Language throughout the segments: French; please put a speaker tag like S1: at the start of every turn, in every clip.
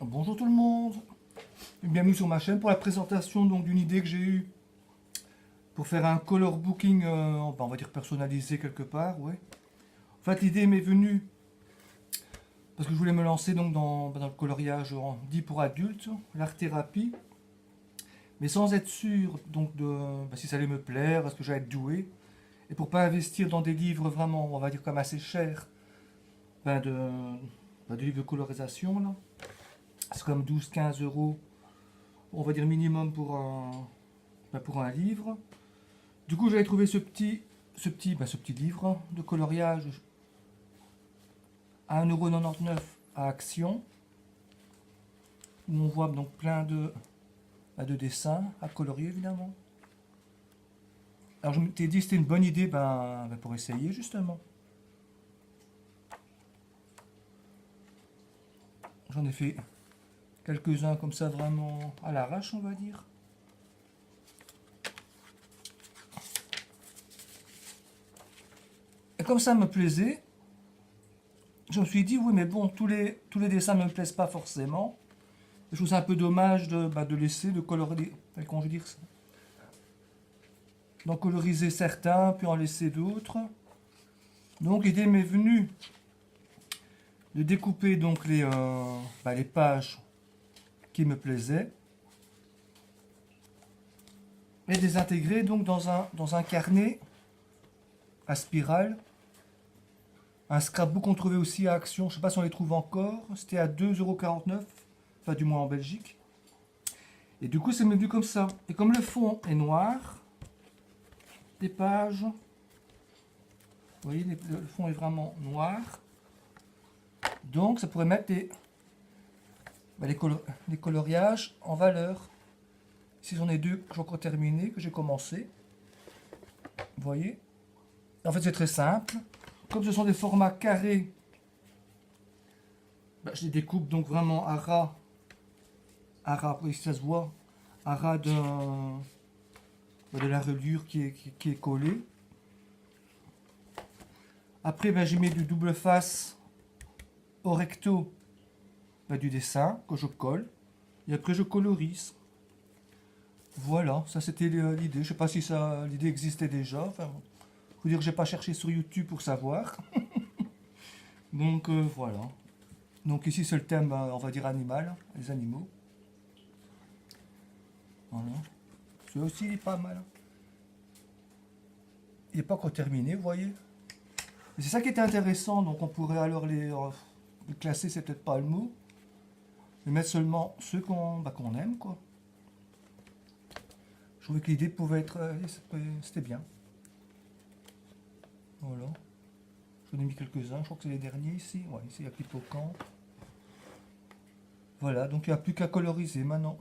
S1: Bonjour tout le monde, bienvenue sur ma chaîne pour la présentation donc d'une idée que j'ai eue pour faire un color booking, on va dire personnalisé quelque part, ouais. En fait l'idée m'est venue parce que je voulais me lancer donc dans le coloriage dit pour adultes, l'art thérapie, mais sans être sûr donc de si ça allait me plaire, est-ce que j'allais être doué, et pour pas investir dans des livres vraiment, on va dire comme assez chers, de livres de colorisation là. C'est comme 12-15 euros, on va dire minimum pour un livre. Du coup, j'avais trouvé ce petit livre de coloriage à 1,99 € à Action, où on voit donc plein de dessins à colorier évidemment. Alors je m'étais dit que c'était une bonne idée pour essayer justement. J'en ai fait quelques-uns comme ça vraiment à l'arrache on va dire. Et comme ça me plaisait, je me suis dit oui mais bon tous les dessins ne me plaisent pas forcément. Je trouve ça un peu dommage de laisser, de colorier, comment je veux dire ça, d'en coloriser certains puis en laisser d'autres. Donc l'idée m'est venue de découper donc les pages qui me plaisaient et de les intégrer donc dans un carnet à spirale, un scrapbook qu'on trouvait aussi à Action, je sais pas si on les trouve encore, c'était à 2,49 €, enfin du moins en Belgique. Et du coup c'est venu comme ça, et comme le fond est noir, des pages, vous voyez le fond est vraiment noir, donc ça pourrait mettre les coloriages en valeur. Ici j'en ai deux que j'ai encore terminé, que j'ai commencé. Vous voyez. En fait c'est très simple. Comme ce sont des formats carrés, je les découpe donc vraiment à ras, oui, ça se voit, à ras de la reliure qui est collée. Après j'ai mis du double face au recto du dessin que je colle, et après je colorise. Voilà, ça c'était l'idée. Je sais pas si l'idée existait déjà. Enfin, faut dire que j'ai pas cherché sur YouTube pour savoir. Donc voilà. Donc ici c'est le thème, on va dire animal, les animaux. Voilà. Celui aussi il est pas mal. Il n'est pas encore terminé, vous voyez. C'est ça qui était intéressant. Donc on pourrait alors les classer, c'est peut-être pas le mot, mais mettre seulement ceux qu'on aime quoi. Je trouvais que l'idée pouvait être, c'était bien. Voilà. J'en ai mis quelques-uns, je crois que c'est les derniers ici. Ouais, ici il y a Pipocan. Voilà, donc il n'y a plus qu'à coloriser maintenant.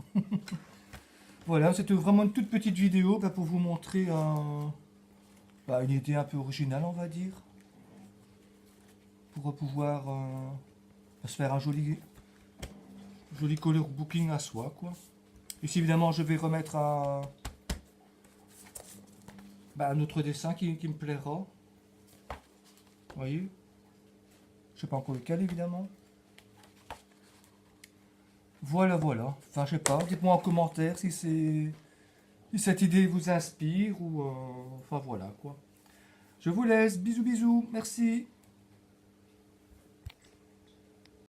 S1: Voilà, c'était vraiment une toute petite vidéo pour vous montrer une idée un peu originale, on va dire. Pour pouvoir se faire un joli color booking à soi, quoi. Ici, évidemment, je vais remettre un autre dessin qui me plaira. Vous voyez, je sais pas encore lequel évidemment. Voilà. Enfin, je sais pas. Dites-moi en commentaire si cette idée vous inspire ou enfin voilà quoi. Je vous laisse. Bisous. Merci.